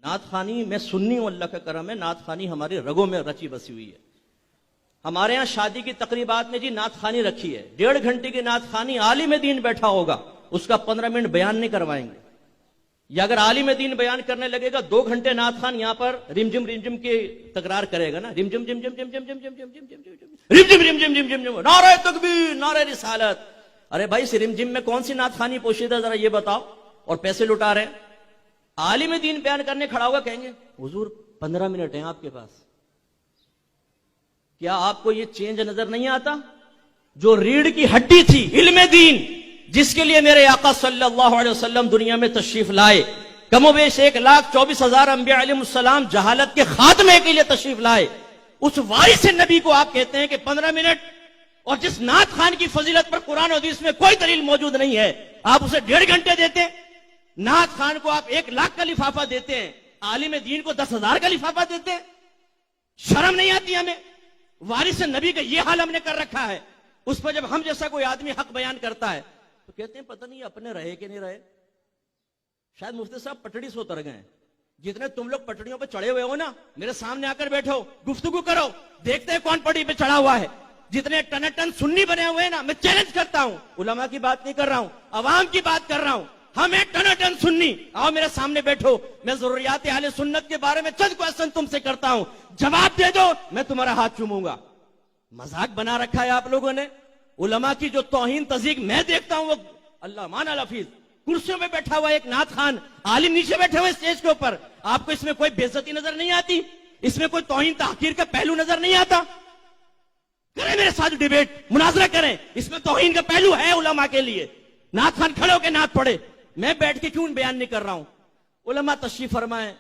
नात खानी मैं सुन्नी हूं, अल्लाह का करम है, नात खानी हमारे रगों में रची बसी हुई है। हमारे यहाँ शादी की तकरीबात में जी नात खानी रखी है, 1.5 घंटे की नात खानी, आलिम दीन बैठा होगा, उसका 15 मिनट बयान नहीं करवाएंगे। या अगर आलिम दीन बयान करने लगेगा 2 घंटे नात खान यहाँ पर रिमझिम की तकरार करेगा ना, रिमझिम जिम जिम जिम जिम जिम जिम जिम जिम जिम रिमझिम रिम जिम जिम जिम जिम, नारे तकबीर नारे रिसालत। अरे भाई इस रिमझिम में कौन सी नात खानी पोशीदा, जरा ये बताओ, और पैसे लुटा रहे हैं। आलिम दीन बयान करने खड़ा होगा, कहेंगे हुजूर 15 मिनट हैं आपके पास। क्या आपको ये चेंज नजर नहीं आता? जो रीढ़ की हड्डी थी इल्म दीन, जिसके लिए मेरे आका सल्लल्लाहु अलैहि वसल्लम दुनिया में तशरीफ लाए, कमोबेश 1,24,000 अंबिया अलैहिमुस्सलाम जहालत के खात्मे के लिए तशरीफ लाए, उस वारिस नबी को आप कहते हैं कि 15 मिनट, और जिस नात खान की फजीलत पर कुरान और हदीस में कोई दलील मौजूद नहीं है, आप उसे 1.5 घंटे देते हैं। नात खान को आप 1 लाख का लिफाफा देते हैं, आलिम दीन को 10,000 का लिफाफा देते हैं। शर्म नहीं आती हमें? वारिस नबी का ये हाल हमने कर रखा है। उस पर जब हम जैसा कोई आदमी हक बयान करता है तो कहते हैं पता नहीं अपने रहे कि नहीं रहे। शायद मुफ्ती साहब पटड़ी से उतर गए। जितने तुम लोग पटड़ियों पे चढ़े हुए हो ना, मेरे सामने आकर बैठो, गुफ्तगू करो, देखते हैं कौन पटड़ी पे चढ़ा हुआ है। जितने टन सुन्नी बने हुए हैं ना, मैं चैलेंज करता हूं, उलमा की बात नहीं कर रहा हूं, अवाम की बात कर रहा हूं। हम एक टन सुन्नी, आओ मेरे सामने बैठो, मैं ज़रूरियात अहले सुन्नत के बारे में चंद क्वेश्चन तुमसे करता हूं, जवाब दे दो, मैं तुम्हारा हाथ चूमूंगा। मजाक बना रखा है आप लोगों ने। उलमा की जो तौहीन तज़ीक मैं देखता हूं, वो अल्लाह माना लफीज, कुर्सियों में बैठा हुआ एक नात खान, आलिम नीचे बैठे हुए स्टेज के ऊपर, आपको इसमें कोई बेइज्जती नजर नहीं आती? इसमें कोई तौहीन तहकीर का पहलू नजर नहीं आता? करें मेरे साथ डिबेट, मुनाजरा करें, इसमें तौहीन का पहलू है उलमा के लिए। नात खान खड़े होकर नात पढ़े, मैं बैठ के क्यों बयान नहीं कर रहा हूं? उलमा तशरीफ फरमाए,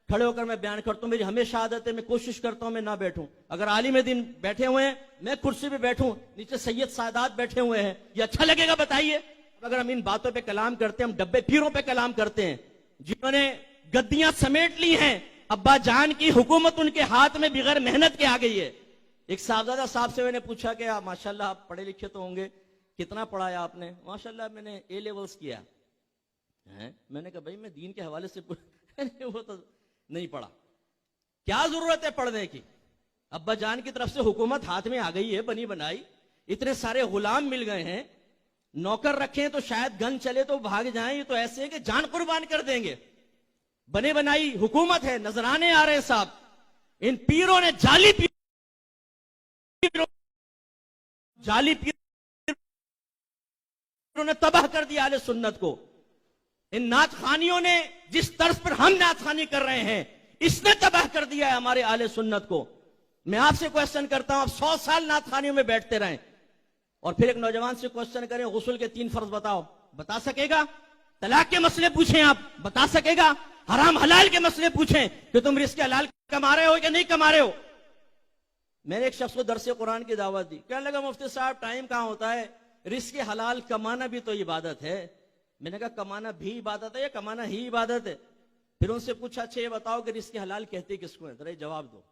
खड़े होकर मैं बयान करता हूं। मेरी हमेशा आदत है, मैं कोशिश करता हूं मैं ना बैठूं। अगर आलिम दीन बैठे हुए हैं, मैं कुर्सी पे बैठूं, नीचे सैयद सादात बैठे हुए हैं, ये अच्छा लगेगा बताइए? अगर हम इन बातों पे कलाम करते हैं, हम डब्बे पीरों पे कलाम करते हैं, जिन्होंने गद्दियां समेट ली हैं, अब्बा जान की हुकूमत उनके हाथ में बगैर मेहनत के आ गई है। एक साहबजादा साहब से मैंने पूछा कि आप माशाल्लाह आप पढ़े लिखे तो होंगे, कितना पढ़ाया आपने? माशाल्लाह मैंने A लेवल्स किया है। मैंने कहा भाई मैं दीन के हवाले से वो तो नहीं पढ़ा, क्या जरूरत है पढ़ने की? अब्बा जान की तरफ से हुकूमत हाथ में आ गई है, बनी बनाई, इतने सारे गुलाम मिल गए हैं, नौकर रखे तो शायद गन चले तो भाग जाएं, ये तो ऐसे है कि जान कुर्बान कर देंगे। बने बनाई हुकूमत है, नजराने आ रहे हैं साहब। इन पीरों ने जाली पीरों ने तबाह कर दिया अहले सुन्नत को। इन नात खानियों ने जिस तर्ज पर हम नात खानी कर रहे हैं, इसने तबाह कर दिया है हमारे अहले सुन्नत को। मैं आपसे क्वेश्चन करता हूं, आप 100 साल नात खानियों में बैठते रहें और फिर एक नौजवान से क्वेश्चन करें गुस्ल के 3 फर्ज बताओ, बता सकेगा? तलाक के मसले पूछें आप, बता सकेगा? हराम हलाल के मसले पूछें कि तुम रिस्क हलाल कमा रहे हो या नहीं कमा रहे हो? मैंने एक शख्स को दरसे कुरान की दावत दी, कहने लगा मुफ्ती साहब टाइम कहां होता है, रिस्क हलाल कमाना भी तो इबादत है। मैंने कहा कमाना भी इबादत है या कमाना ही इबादत है? फिर उनसे पूछा अच्छा ये बताओ कि रिस्क हलाल कहते किसको है, जरा जवाब दो।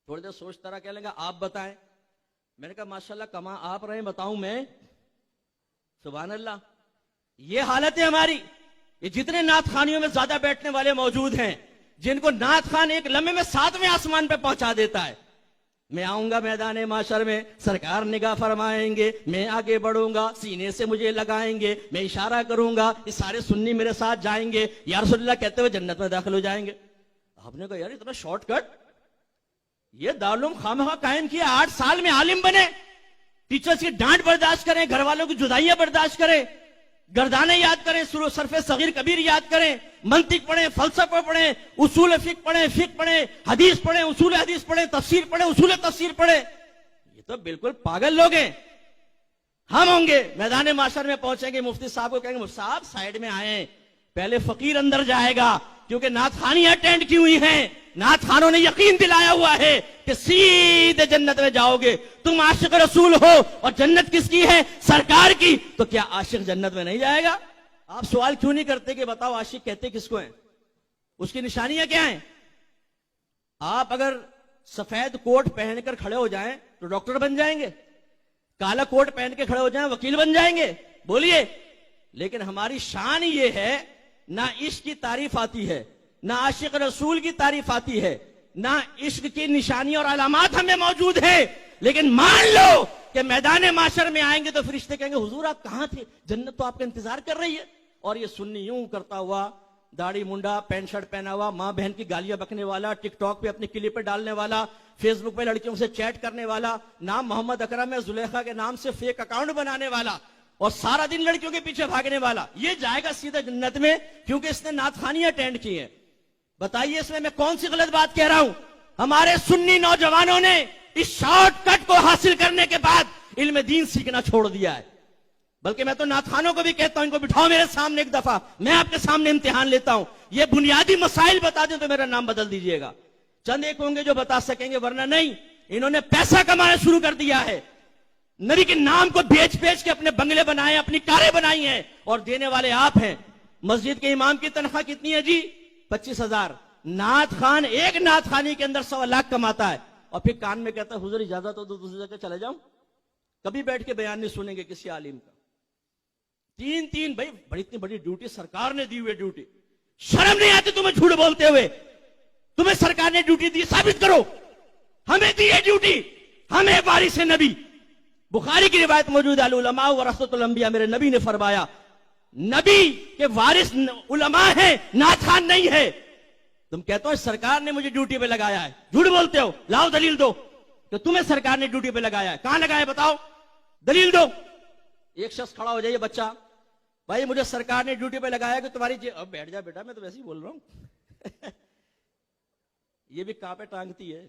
थोड़ी देर सोचता रहा, कहने लगा आप बताएं। मैंने कहा माशाल्लाह कमा आप रहे, बताऊं मैं? सुभान अल्लाह, ये हालत है हमारी। ये जितने नात खानियों में ज्यादा बैठने वाले मौजूद हैं, जिनको नात खान एक लम्हे में 7वें आसमान पे पहुंचा देता है। मैं आऊंगा मैदान माशर में, सरकार निगाह फरमाएंगे, मैं आगे बढ़ूंगा, सीने से मुझे लगाएंगे, मैं इशारा करूंगा, ये सारे सुन्नी मेरे साथ जाएंगे, या रसूलुल्लाह कहते हुए जन्नत में दाखिल हो जाएंगे। आपने कहा यार इतना शॉर्टकट, ये दारुल खामखा कायम किया, 8 साल में आलिम बने, टीचर्स की डांट बर्दाश्त करें, घर वालों की जुदाइयां बर्दाश्त करें, गर्दाने याद करें, सरफे सगीर कबीर याद करें, मंतिक पढ़ें, फलसफा पढ़ें, उसूल फिक पढ़ें, फिक पढ़ें, हदीस पढ़ें, उसूल हदीस पढ़ें, तफसीर पढ़ें, उसूल तफसीर पढ़ें। ये तो बिल्कुल पागल लोग हैं। हम होंगे मैदान माशर में पहुंचेंगे, मुफ्ती साहब को कहेंगे मुफ्ती साहब साइड में आए, पहले फकीर अंदर जाएगा, क्योंकि नात खानी अटेंड की हुई है, नात खानों ने यकीन दिलाया हुआ है कि सीधे जन्नत में जाओगे। तुम आशिक रसूल हो और जन्नत किसकी है? सरकार की। तो क्या आशिक जन्नत में नहीं जाएगा? आप सवाल क्यों नहीं करते कि बताओ आशिक कहते किसको हैं, उसकी निशानियां क्या हैं? आप अगर सफेद कोट पहनकर खड़े हो जाएं तो डॉक्टर बन जाएंगे, काला कोट पहन के खड़े हो जाएं वकील बन जाएंगे? बोलिए। लेकिन हमारी शान ये है, ना इश्क की तारीफ आती है, نہ عاشق رسول کی تعریف آتی ہے، نہ عشق کی نشانی اور علامات ہمیں موجود ہیں، لیکن مان لو کہ میدان معاشر میں آئیں گے تو فرشتے کہیں گے حضور آپ کہاں تھے، جنت تو آپ کا انتظار کر رہی ہے. اور یہ سنی یوں کرتا ہوا، داڑھی منڈا، پینٹ شرٹ پہنا ہوا، ماں بہن کی گالیاں بکنے والا، ٹک ٹاک پہ اپنی کلپ پہ ڈالنے والا، فیس بک پہ لڑکیوں سے چیٹ کرنے والا، نام محمد اکرم ہے، زلیخا کے نام سے فیک اکاؤنٹ بنانے والا، اور سارا دن لڑکیوں کے پیچھے بھاگنے والا، یہ جائے گا سیدھا جنت میں، کیونکہ اس نے نعت خوانیاں اٹینڈ کی ہیں. بتائیے اس میں کون سی غلط بات کہہ رہا ہوں؟ ہمارے سنی نوجوانوں نے اس شارٹ کٹ کو حاصل کرنے کے بعد علم دین سیکھنا چھوڑ دیا ہے. بلکہ میں تو نعت خوانوں کو بھی کہتا ہوں ان کو بٹھاؤ میرے سامنے ایک دفعہ، میں آپ کے سامنے امتحان لیتا ہوں، یہ بنیادی مسائل بتا دیں تو میرا نام بدل دیجئے گا. چند ایک ہوں گے جو بتا سکیں گے، ورنہ نہیں. انہوں نے پیسہ کمانا شروع کر دیا ہے، نبی کے نام کو بیچ بیچ کے اپنے بنگلے بنائے، اپنی کاریں بنائی ہیں، اور دینے والے آپ ہیں. مسجد کے امام کی تنخواہ کتنی ہے جی؟ 25,000. نعت خوان ایک نعت خوانی کے اندر 1.25 لاکھ کماتا ہے، اور پھر کان میں کہتا ہے حضور اجازت ہو تو دوسری جگہ چلے جاؤں. کبھی بیٹھ کے بیان نہیں سنیں گے کسی عالم کا. تین بھائی بڑی اتنی بڑی ڈیوٹی سرکار نے دی ہوئی ڈیوٹی، شرم نہیں آتی تمہیں جھوٹ بولتے ہوئے؟ تمہیں سرکار نے ڈیوٹی دی، ثابت کرو. ہمیں دی ہے ڈیوٹی، ہمیں وارث نبی. بخاری کی روایت موجود ہے، العلماء ورثۃ الانبیاء، میرے نبی نے فرمایا نبی کے وارث علماء ہیں، نعت خوان نہیں ہے. تم کہتے ہو سرکار نے مجھے ڈیوٹی پہ لگایا ہے، جھوٹ بولتے ہو. لاؤ دلیل دو کہ تمہیں سرکار نے ڈیوٹی پہ لگایا ہے. کہاں لگایا بتاؤ، دلیل دو. ایک شخص کھڑا ہو جائے، بچہ بھائی مجھے سرکار نے ڈیوٹی پہ لگایا کہ تمہاری اب بیٹھ جا بیٹا، میں تو ویسے ہی بول رہا ہوں. یہ بھی کہاں پہ ٹانگتی ہے.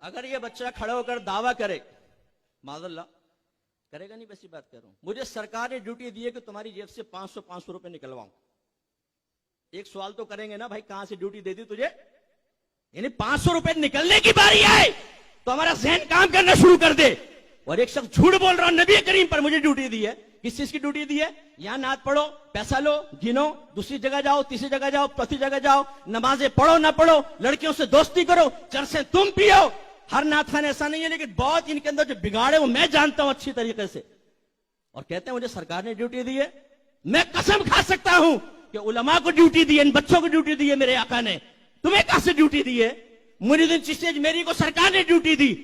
اگر یہ بچہ کھڑا ہو کر دعویٰ کرے، معاذ اللہ کرے گا نہیں، ویسی بات کر رہا ہوں، مجھے سرکار نے ڈیوٹی دی ہے کہ تمہاری جیب سے 500 روپے نکلواؤں، ایک سوال تو کریں گے نا بھائی کہاں سے ڈیوٹی دے دی تجھے؟ یعنی 500 روپے نکلنے کی باری آئے تو ہمارا ذہن کام کرنا شروع کر دے. اور ایک شخص جھوٹ بول رہا نبی کریم پر مجھے ڈیوٹی دی ہے. کس چیز کی ڈیوٹی دی ہے؟ یہاں نعت پڑھو، پیسہ لو، گنو، دوسری جگہ جاؤ، تیسری جگہ جاؤ، چوتھی جگہ جاؤ، نمازیں پڑھو نہ پڑھو، لڑکیوں سے دوستی کرو، چرسیں تم پیو. ہر نعت خان ایسا نہیں ہے، لیکن بہت ان کے اندر جو بگاڑے وہ میں جانتا ہوں اچھی طریقے سے. اور کہتے ہیں مجھے سرکار نے ڈیوٹی دی ہے. میں قسم کھا سکتا ہوں کہ علماء کو ڈیوٹی دی ہے، ان بچوں کو ڈیوٹی دی ہے میرے آقا نے. تمہیں کہاں سے ڈیوٹی دی ہے؟ مرید چشتی اجمیری کو سرکار نے ڈیوٹی دی،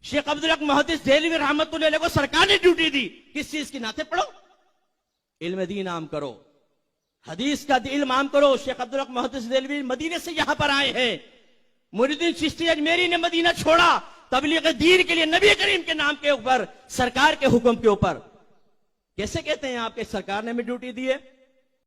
شیخ عبدالحق محدث دہلوی رحمت اللہ علیہ کو سرکار نے ڈیوٹی دی. کس چیز کی؟ نعتیں پڑھو، علم دین عام کرو، حدیث کا علم عام کرو. شیخ عبدالحق محدث دہلوی مدینے سے یہاں پر آئے ہیں، مرید چشتی اجمیری نے مدینہ چھوڑا تبلیغ دین کے لیے، نبی کریم کے نام کے اوپر، سرکار کے حکم کے اوپر. کیسے کہتے ہیں آپ کے سرکار نے ہمیں ڈیوٹی دی ہے؟